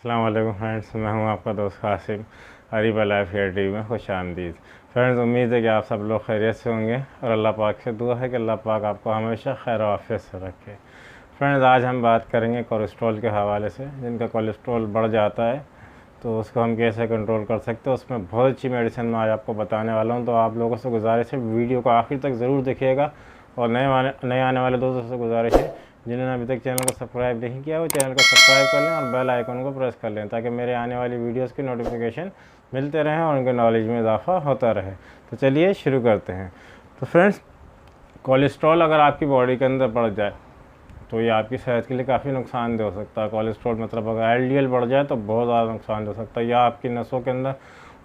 अस्सलाम वालेकुम फ्रेंड्स, मैं हूं आपका दोस्त Kasim. Areeba life hair TV में खुश आमदीद। फ्रेंड्स, उम्मीद है कि आप सब लोग खैरियत से होंगे और अल्लाह पाक से दुआ है कि अल्लाह पाक आपको हमेशा खैर और आफियत से रखे। फ्रेंड्स, आज हम बात करेंगे कोलेस्ट्रॉल के हवाले से। जिनका कोलेस्ट्रॉल बढ़ जाता है तो उसको हम कैसे कंट्रोल कर सकते हैं, उसमें बहुत अच्छी मेडिसिन मैं आज आपको बताने वाला हूँ। तो आप लोगों से गुजारिश है वीडियो को आखिर तक ज़रूर देखिएगा। और नए आने वाले दोस्तों से गुजारिश है जिन्होंने अभी तक चैनल को सब्सक्राइब नहीं किया वो चैनल को सब्सक्राइब कर लें और बेल आइकन को प्रेस कर लें, ताकि मेरे आने वाली वीडियोस की नोटिफिकेशन मिलते रहें और उनके नॉलेज में इजाफा होता रहे। तो चलिए शुरू करते हैं। तो फ्रेंड्स, कोलेस्ट्रॉल अगर आपकी बॉडी के अंदर बढ़ जाए तो ये आपकी सेहत के लिए काफ़ी नुकसानदेह हो सकता है। कोलेस्ट्रॉल मतलब अगर एलडीएल बढ़ जाए तो बहुत ज़्यादा नुकसान हो सकता है। या आपकी नसों के अंदर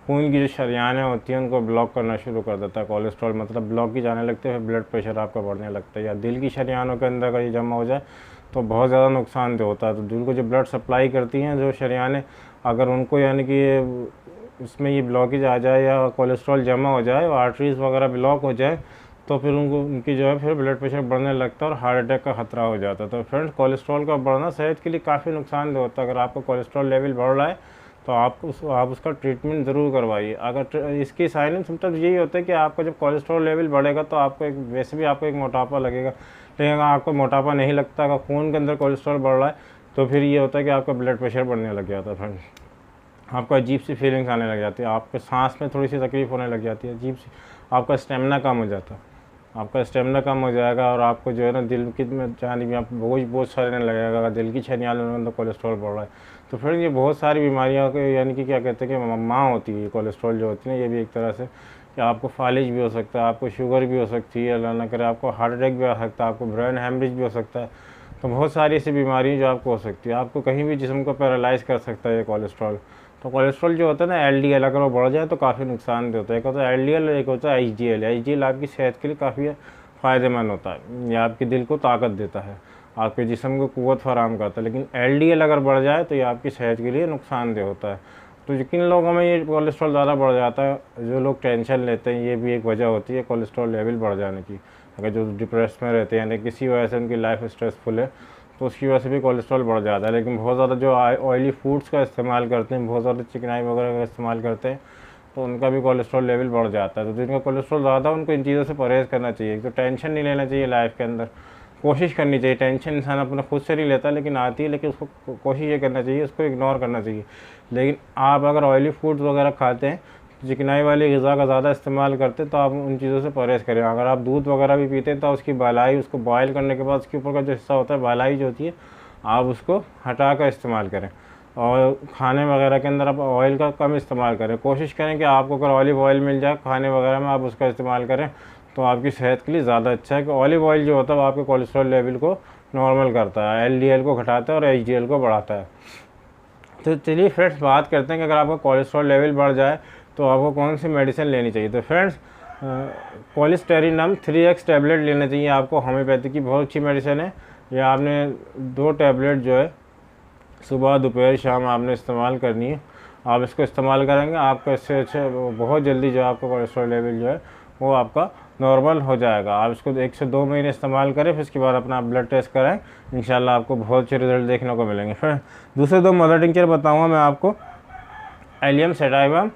खून की जो शरियानें होती हैं उनको ब्लॉक करना शुरू कर देता है। कोलेस्ट्रॉल मतलब ब्लॉक की जाने लगते हैं, फिर ब्लड प्रेशर आपका बढ़ने लगता है। या दिल की शरियानों के अंदर अगर ये जमा हो जाए तो बहुत ज़्यादा नुकसानदेह होता है। तो दिल को जो ब्लड सप्लाई करती हैं जो शरियानें, अगर उनको यानी कि उसमें ये ब्लॉकेज आ जाए या कोलेस्ट्रॉल जमा हो जाए और आर्टरीज़ वगैरह ब्लॉक हो जाए तो फिर उनकी जो है फिर ब्लड प्रेशर बढ़ने लगता है और हार्ट अटैक का खतरा हो जाता है। तो फ्रेंड्स, कोलेस्ट्रॉल का बढ़ना सेहत के लिए काफ़ी नुकसानदेह होता है। अगर आपका कोलेस्ट्रॉल लेवल बढ़ रहा है तो आप उसका ट्रीटमेंट ज़रूर करवाइए। अगर इसकी साइलेंट सिम्टम्स यही होते हैं कि आपका जब कोलेस्ट्रॉल लेवल बढ़ेगा तो आपको वैसे भी आपको एक मोटापा लगेगा। लेकिन अगर आपको मोटापा नहीं लगता, अगर खून के अंदर कोलेस्ट्रॉल बढ़ रहा है तो फिर ये होता है कि आपका ब्लड प्रेशर बढ़ने लग जाता है। फ्रेंड्स, आपको अजीब सी फीलिंग्स आने लग जाती है, आपके सांस में थोड़ी सी तकलीफ होने लग जाती है, अजीब सी, आपका स्टेमिना कम हो जाता है। आपका स्टेमिना कम हो जाएगा और आपको जो है ना दिल की में जाने में आप बोझ सारे लगेगा। अगर दिल की छनियाल में तो कोलेस्ट्रॉल बढ़ रहा है तो फिर ये बहुत सारी बीमारियाँ यानी कि क्या कहते हैं कि माँ होती है कोलेस्ट्रॉल जो होती है, ये भी एक तरह से कि आपको फालिज भी हो सकता है, आपको शुगर भी हो सकती है, अल्लाह ना करे आपको हार्ट अटैक भी आ सकता है, आपको ब्रेन हेमरेज भी हो सकता है। तो बहुत सारी ऐसी बीमारी जो आपको हो सकती है, आपको कहीं भी जिस्म को पैरालाइज कर सकता है ये कोलेस्ट्रॉल। तो कोलेस्ट्रॉल जो होता है ना एलडीएल, अगर वो बढ़ जाए तो काफ़ी नुकसान होता है। एक होता है एलडीएल, एक होता है एचडीएल। एचडीएल आपकी सेहत के लिए काफ़ी फ़ायदेमंद होता है, ये आपके दिल को ताकत देता है, आपके जिस्म को क़ुव्वत फराहम करता है। लेकिन एलडीएल अगर बढ़ जाए तो ये आपकी सेहत के लिए नुकसानदेह होता है। तो किन लोगों में ये कोलेस्ट्रॉल ज़्यादा बढ़ जाता है, जो लोग टेंशन लेते हैं, ये भी एक वजह होती है कोलेस्ट्रॉल लेवल बढ़ जाने की। अगर जो डिप्रेस में रहते हैं यानी किसी वजह से उनकी लाइफ स्ट्रेसफुल है तो उसकी वजह से भी कोलेस्ट्रॉल बढ़ जाता है। लेकिन बहुत ज़्यादा जो ऑयली फूड्स का इस्तेमाल करते हैं, बहुत ज़्यादा चिकनाई वगैरह का इस्तेमाल करते हैं तो उनका भी कोलेस्ट्रॉल लेवल बढ़ जाता है। तो जिनका कोलेस्ट्रॉल ज़्यादा उनको इन चीज़ों से परहेज़ करना चाहिए। तो टेंशन नहीं लेना चाहिए लाइफ के अंदर, कोशिश करनी चाहिए। टेंशन इंसान अपना खुद से नहीं लेता लेकिन आती है, लेकिन उसको कोशिश ये करना चाहिए, उसको इग्नोर करना चाहिए। लेकिन आप अगर ऑयली फूड्स वगैरह खाते हैं, चिकनाई वाली ग़िज़ा का ज़्यादा इस्तेमाल करते हैं तो आप उन चीज़ों से परहेज़ करें। अगर आप दूध वगैरह भी पीते हैं तो उसकी बालाई, उसको बॉयल करने के बाद उसके ऊपर का जो हिस्सा होता है बालाई जो होती है, आप उसको हटा कर इस्तेमाल करें। और खाने वगैरह के अंदर आप ऑयल का कम इस्तेमाल करें। कोशिश करें कि आपको अगर ऑलिव ऑयल मिल जाए खाने वगैरह में, आप उसका इस्तेमाल करें तो आपकी सेहत के लिए ज़्यादा अच्छा है। कि ऑलिव ऑयल जो होता है वो आपके कोलेस्ट्रॉल लेवल को नॉर्मल करता है, एलडीएल को घटाता है और एचडीएल को बढ़ाता है। तो चलिए फ्रेंड्स, बात करते हैं कि अगर आपका कोलेस्ट्रॉल लेवल बढ़ जाए तो आपको कौन सी मेडिसिन लेनी चाहिए। तो फ्रेंड्स, कोलेस्टेरिनम 3x टैबलेट लेना चाहिए आपको। होम्योपैथी की बहुत अच्छी मेडिसिन है। या आपने 2 टैबलेट जो है सुबह दोपहर शाम आपने इस्तेमाल करनी है। आप इसको इस्तेमाल करेंगे आपका इससे अच्छा बहुत जल्दी जो आपका कोलेस्ट्रॉल लेवल जो है वो आपका नॉर्मल हो जाएगा। आप इसको 1 से 2 महीने इस्तेमाल करें, फिर उसके बाद अपना ब्लड टेस्ट कराएं, इंशाल्लाह आपको बहुत अच्छे रिजल्ट देखने को मिलेंगे। फिर दूसरे 2 मदर टिंचर बताऊँगा मैं आपको, एलियम सेटाइवम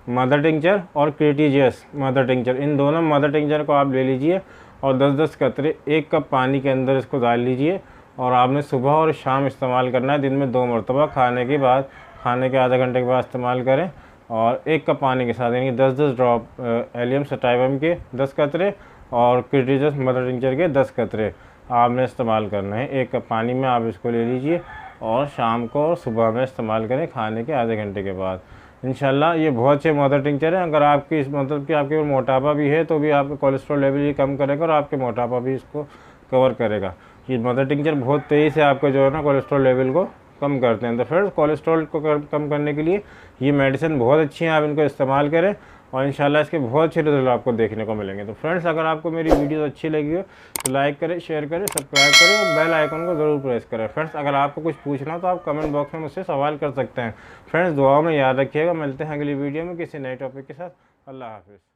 मदर टिंचर और क्रिटीजियस मदर टिंचर। इन दोनों मदर टिंचर को आप ले लीजिए और 10-10 कतरे 1 कप पानी के अंदर इसको डाल लीजिए और आपने सुबह और शाम इस्तेमाल करना है। दिन में 2 मरतबा, खाने के बाद, खाने के आधा घंटे के बाद इस्तेमाल करें। और 1 कप पानी के साथ यानी 10-10 ड्रॉप एलियम सेटाइवम के 10 कतरे और क्रिटीजियस मदर टिंचर के 10 कतरे आपने इस्तेमाल करना है। 1 कप पानी में आप इसको ले लीजिए और शाम को और सुबह में इस्तेमाल करें खाने के आधे घंटे के बाद। इंशाल्लाह ये बहुत अच्छे मदर टिंचर है। अगर आपकी मतलब कि आपके मोटापा भी है तो भी आपका कोलेस्ट्रॉल लेवल ये कम करेगा और आपके मोटापा भी इसको कवर करेगा। ये मदर टिंचर बहुत तेज़ी से आपका जो है ना कोलेस्ट्रॉल लेवल को कम करते हैं। तो फिर कोलेस्ट्रॉल को कम करने के लिए ये मेडिसिन बहुत अच्छी है, आप इनको इस्तेमाल करें और इंशाल्लाह इसके बहुत अच्छे रिजल्ट आपको देखने को मिलेंगे। तो फ्रेंड्स, अगर आपको मेरी वीडियो अच्छी लगी हो तो लाइक करें, शेयर करें, सब्सक्राइब करें और बेल आइकन को ज़रूर प्रेस करें। फ्रेंड्स, अगर आपको कुछ पूछना हो तो आप कमेंट बॉक्स में मुझसे सवाल कर सकते हैं। फ्रेंड्स, दुआओं में याद रखिएगा। मिलते हैं अगली वीडियो में किसी नए टॉपिक के साथ। अल्लाह हाफिज़।